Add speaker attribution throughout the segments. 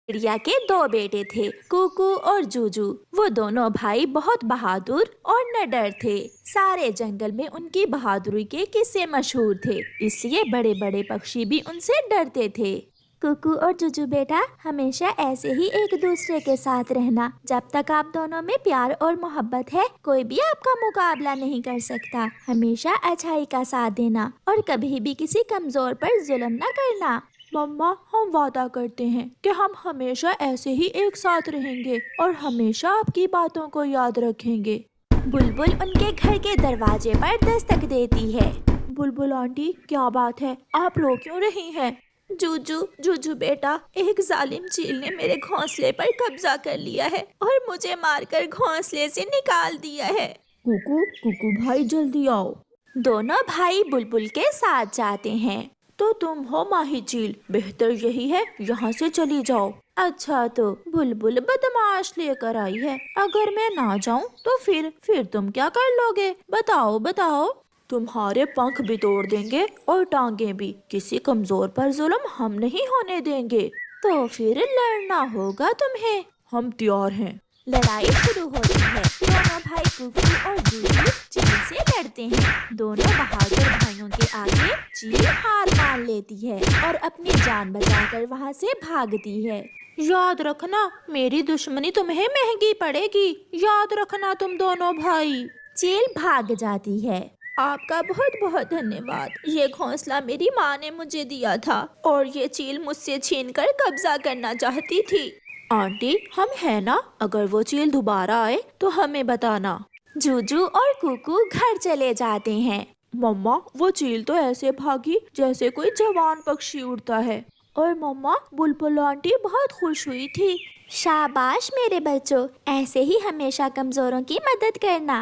Speaker 1: चिड़िया के दो बेटे थे, कुकू और जूजू। वो दोनों भाई बहुत बहादुर और निडर थे। सारे जंगल में उनकी बहादुरी के किस्से मशहूर थे, इसलिए बड़े बड़े पक्षी भी उनसे डरते थे। कुकू और जूजू बेटा, हमेशा ऐसे ही एक दूसरे के साथ रहना। जब तक आप दोनों में प्यार और मोहब्बत है, कोई भी आपका मुकाबला नहीं कर सकता। हमेशा अच्छाई का साथ देना और कभी भी किसी कमजोर पर जुल्म न करना। मम्मा, हम वादा करते हैं कि हम हमेशा ऐसे ही एक साथ रहेंगे और हमेशा आपकी बातों को याद रखेंगे। बुलबुल उनके घर के दरवाजे पर दस्तक देती है। बुलबुल आंटी, क्या बात है, आप रो क्यों रही हैं? जूजू जूजू बेटा, एक जालिम चील ने मेरे घोंसले पर कब्जा कर लिया है और मुझे मारकर घोंसले से निकाल दिया है। कुकू कुकू भाई, जल्दी आओ। दोनों भाई बुलबुल के साथ जाते हैं। तो तुम हो माही चील, बेहतर यही है यहाँ से चली जाओ। अच्छा, तो बुलबुल बदमाश लेकर आई है, अगर मैं ना जाऊँ तो फिर तुम क्या कर लोगे? बताओ बताओ। तुम्हारे पंख भी तोड़ देंगे और टांगे भी। किसी कमजोर पर जुल्म हम नहीं होने देंगे। तो फिर लड़ना होगा तुम्हें। हम तैयार हैं। लड़ाई शुरू होती है। दोनों भाई कुकू और जूजू चील से लड़ते हैं। दोनों बहादुर भाइयों के आगे चील हार मान लेती है और अपनी जान बचाकर वहाँ से भागती है। याद रखना, मेरी दुश्मनी तुम्हें महंगी पड़ेगी। याद रखना तुम दोनों भाई। चील भाग जाती है। आपका बहुत बहुत धन्यवाद। ये घोंसला मेरी माँ ने मुझे दिया था और ये चील मुझसे छीनकर कब्जा करना चाहती थी। आंटी, हम है ना, अगर वो चील दोबारा आए तो हमें बताना। जूजू और कुकू घर चले जाते हैं। मम्मा, वो चील तो ऐसे भागी जैसे कोई जवान पक्षी उड़ता है। और मम्मा, बुलबुल आंटी बहुत खुश हुई थी। शाबाश मेरे बच्चों, ऐसे ही हमेशा कमजोरों की मदद करना।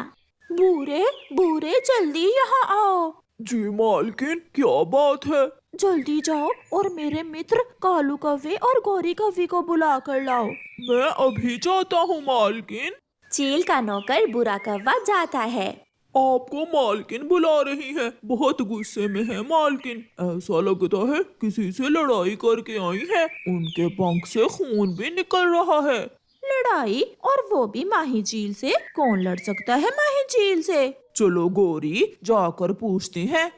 Speaker 1: बूरे बूरे, जल्दी यहाँ आओ।
Speaker 2: जी मालकिन, क्या बात है?
Speaker 1: जल्दी जाओ और मेरे मित्र कालू कौवे और गौरी कौवी को बुला कर लाओ।
Speaker 2: मैं अभी जाता हूँ मालकिन।
Speaker 1: चील का नौकर बुरा कौवा जाता है।
Speaker 2: आपको मालकिन बुला रही है, बहुत गुस्से में है मालकिन। ऐसा लगता है किसी से लड़ाई करके आई है। उनके पंख से खून भी निकल रहा है।
Speaker 1: लड़ाई, और वो भी माही चील से? कौन लड़ सकता है माही चील से?
Speaker 2: चलो गौरी, जाकर पूछते हैं।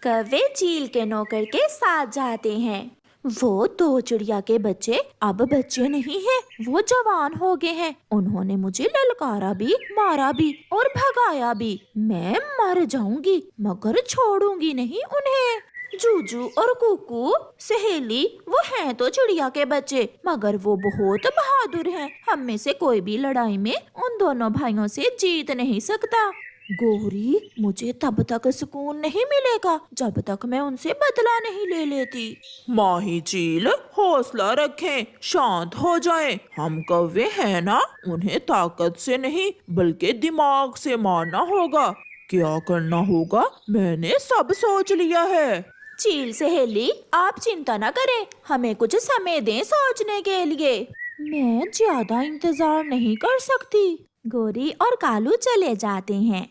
Speaker 1: कौवे चील के नौकर के साथ जाते हैं। वो दो चिड़िया के बच्चे अब बच्चे नहीं हैं, वो जवान हो गए हैं। उन्होंने मुझे ललकारा भी, मारा भी और भगाया भी। मैं मर जाऊंगी मगर छोड़ूंगी नहीं उन्हें। जूजू और कुकू सहेली, वो हैं तो चिड़िया के बच्चे, मगर वो बहुत बहादुर हैं। हम में से कोई भी लड़ाई में उन दोनों भाइयों से जीत नहीं सकता। गौरी, मुझे तब तक सुकून नहीं मिलेगा जब तक मैं उनसे बदला नहीं ले लेती।
Speaker 2: माही चील, हौसला रखें, शांत हो जाएं। हम कौवे हैं ना, उन्हें ताकत से नहीं बल्कि दिमाग से मारना होगा। क्या करना होगा मैंने सब सोच लिया है।
Speaker 1: चील सहेली, आप चिंता न करें, हमें कुछ समय दें सोचने के लिए। मैं ज्यादा इंतजार नहीं कर सकती। गोरी और कालू चले जाते हैं।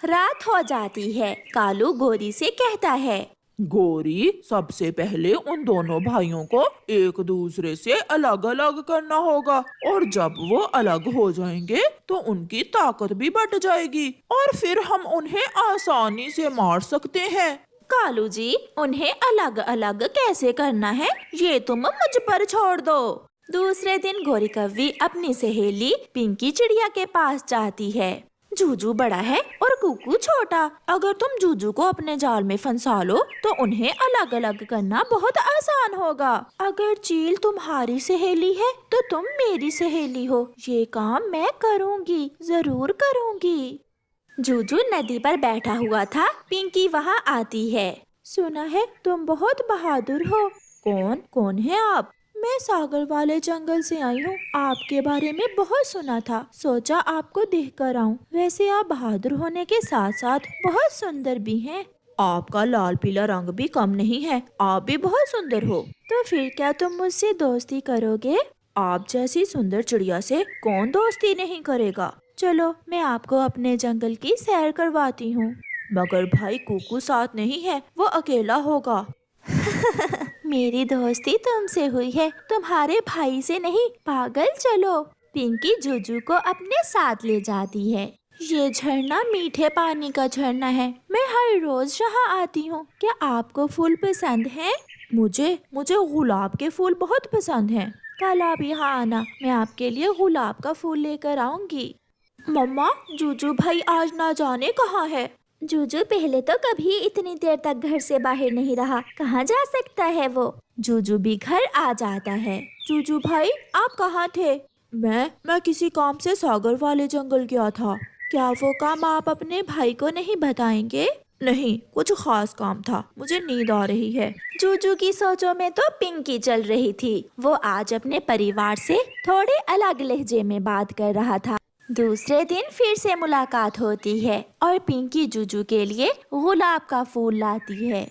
Speaker 1: रात हो जाती है। कालू गोरी से कहता है,
Speaker 2: गोरी, सबसे पहले उन दोनों भाइयों को एक दूसरे से अलग अलग करना होगा और जब वो अलग हो जाएंगे तो उनकी ताकत भी बढ़ जाएगी और फिर हम उन्हें आसानी से मार सकते हैं।
Speaker 1: कालू जी, उन्हें अलग अलग कैसे करना है ये तुम मुझ पर छोड़ दो। दूसरे दिन गोरी कौवी अपनी सहेली पिंकी चिड़िया के पास जाती है। जूजू बड़ा है और कुकू छोटा। अगर तुम जूजू को अपने जाल में फंसा लो तो उन्हें अलग अलग करना बहुत आसान होगा। अगर चील तुम्हारी सहेली है तो तुम मेरी सहेली हो। ये काम मैं करूँगी, जरूर करूँगी। जूजू नदी पर बैठा हुआ था। पिंकी वहाँ आती है। सुना है तुम बहुत बहादुर हो। कौन कौन है आप? मैं सागर वाले जंगल से आई हूँ। आपके बारे में बहुत सुना था, सोचा आपको देख कर आऊँ। वैसे आप बहादुर होने के साथ साथ बहुत सुंदर भी हैं। आपका लाल पीला रंग भी कम नहीं है, आप भी बहुत सुंदर हो। तो फिर क्या तुम मुझसे दोस्ती करोगे? आप जैसी सुंदर चिड़िया से कौन दोस्ती नहीं करेगा। चलो, मैं आपको अपने जंगल की सैर करवाती हूँ। मगर भाई कुकू साथ नहीं है, वो अकेला होगा। मेरी दोस्ती तुमसे हुई है, तुम्हारे भाई से नहीं। पागल, चलो। पिंकी जूजू को अपने साथ ले जाती है। ये झरना मीठे पानी का झरना है, मैं हर रोज यहाँ आती हूँ। क्या आपको फूल पसंद है? मुझे मुझे गुलाब के फूल बहुत पसंद हैं। कल आप यहाँ आना, मैं आपके लिए गुलाब का फूल लेकर आऊंगी। मम्मा, जूजू भाई आज ना जाने कहाँ है। जूजू पहले तो कभी इतनी देर तक घर से बाहर नहीं रहा, कहाँ जा सकता है वो। जूजू भी घर आ जाता है। जूजू भाई, आप कहाँ थे? मैं किसी काम से सागर वाले जंगल गया था। क्या वो काम आप अपने भाई को नहीं बताएंगे? नहीं, कुछ खास काम था, मुझे नींद आ रही है। जूजू की सोचों में तो पिंकी चल रही थी। वो आज अपने परिवार से थोड़े अलग लहजे में बात कर रहा था। दूसरे दिन फिर से मुलाकात होती है और पिंकी जूजू के लिए गुलाब का फूल लाती है।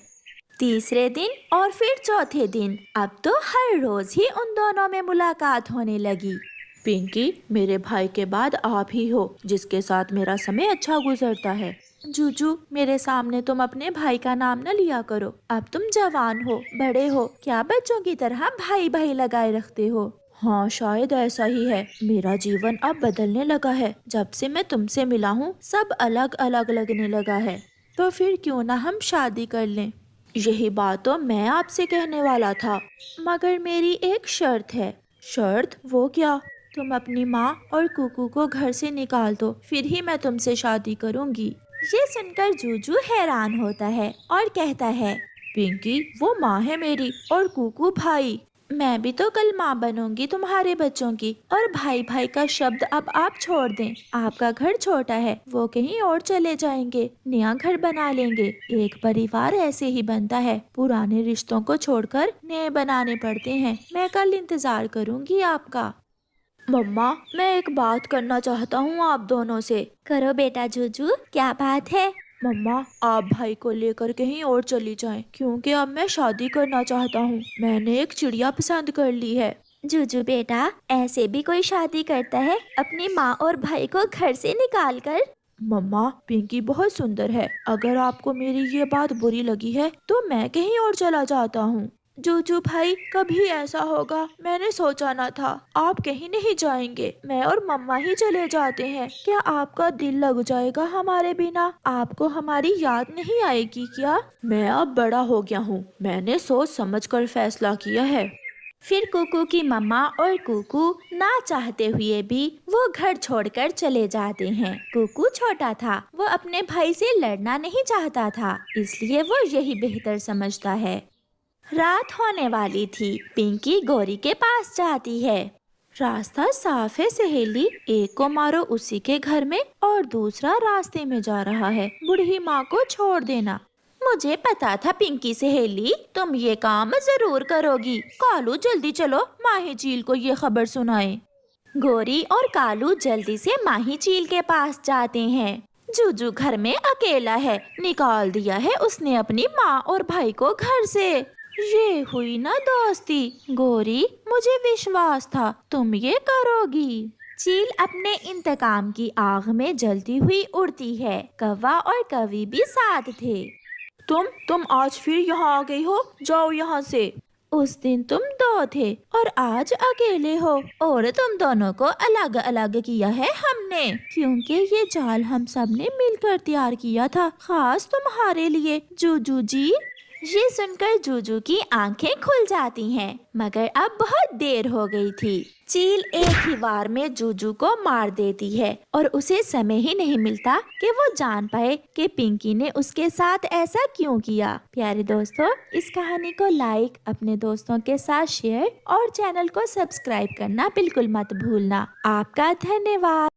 Speaker 1: तीसरे दिन और फिर चौथे दिन, अब तो हर रोज ही उन दोनों में मुलाकात होने लगी। पिंकी, मेरे भाई के बाद आप ही हो जिसके साथ मेरा समय अच्छा गुजरता है। जूजू, मेरे सामने तुम अपने भाई का नाम न लिया करो। अब तुम जवान हो, बड़े हो, क्या बच्चों की तरह भाई भाई लगाए रखते हो? हाँ, शायद ऐसा ही है। मेरा जीवन अब बदलने लगा है। जब से मैं तुमसे मिला हूँ, सब अलग अलग लगने लगा है। तो फिर क्यों ना हम शादी कर लें? यही बात तो मैं आपसे कहने वाला था, मगर मेरी एक शर्त है। शर्त? वो क्या? तुम अपनी माँ और कुकू को घर से निकाल दो, फिर ही मैं तुमसे शादी करूँगी। ये सुनकर जूजू हैरान होता है और कहता है, पिंकी, वो माँ है मेरी और कुकू भाई। मैं भी तो कल माँ बनूंगी तुम्हारे बच्चों की। और भाई भाई का शब्द अब आप छोड़ दें। आपका घर छोटा है, वो कहीं और चले जाएंगे, नया घर बना लेंगे। एक परिवार ऐसे ही बनता है, पुराने रिश्तों को छोड़कर नए बनाने पड़ते हैं। मैं कल इंतजार करूंगी आपका। मम्मा, मैं एक बात करना चाहता हूँ आप दोनों से। करो बेटा जूजू, क्या बात है? मम्मा, आप भाई को लेकर कहीं और चली जाएं, क्योंकि अब मैं शादी करना चाहता हूँ। मैंने एक चिड़िया पसंद कर ली है। जूजू बेटा, ऐसे भी कोई शादी करता है अपनी माँ और भाई को घर से निकाल कर? मम्मा, पिंकी बहुत सुंदर है। अगर आपको मेरी ये बात बुरी लगी है तो मैं कहीं और चला जाता हूँ। जूजू भाई, कभी ऐसा होगा मैंने सोचा न था। आप कहीं नहीं जाएंगे, मैं और मम्मा ही चले जाते हैं। क्या आपका दिल लग जाएगा हमारे बिना? आपको हमारी याद नहीं आएगी क्या? मैं अब बड़ा हो गया हूँ, मैंने सोच समझकर फैसला किया है। फिर कुकू की मम्मा और कुकू ना चाहते हुए भी वो घर छोड़कर चले जाते हैं। कुकू छोटा था, वो अपने भाई से लड़ना नहीं चाहता था, इसलिए वो यही बेहतर समझता है। रात होने वाली थी। पिंकी गौरी के पास जाती है। रास्ता साफ है सहेली, एक को मारो उसी के घर में और दूसरा रास्ते में जा रहा है, बूढ़ी माँ को छोड़ देना। मुझे पता था पिंकी सहेली, तुम ये काम जरूर करोगी। कालू, जल्दी चलो, माही झील को ये खबर सुनाए। गौरी और कालू जल्दी से माही झील के पास जाते हैं। जूजू घर में अकेला है, निकाल दिया है उसने अपनी माँ और भाई को घर से। ये हुई ना दोस्ती। गौरी, मुझे विश्वास था तुम ये करोगी। चील अपने इंतकाम की आग में जलती हुई उड़ती है। कौवा और कवि भी साथ थे। तुम आज फिर यहाँ आ गई हो, जाओ यहाँ से। उस दिन तुम दो थे और आज अकेले हो, और तुम दोनों को अलग अलग किया है हमने, क्योंकि ये जाल हम सब ने मिलकर तैयार किया था, खास तुम्हारे लिए जूजू जी। ये सुनकर जूजू की आंखें खुल जाती हैं, मगर अब बहुत देर हो गई थी। चील एक ही बार में जूजू को मार देती है और उसे समय ही नहीं मिलता कि वो जान पाए कि पिंकी ने उसके साथ ऐसा क्यों किया। प्यारे दोस्तों, इस कहानी को लाइक, अपने दोस्तों के साथ शेयर और चैनल को सब्सक्राइब करना बिल्कुल मत भूलना। आपका धन्यवाद।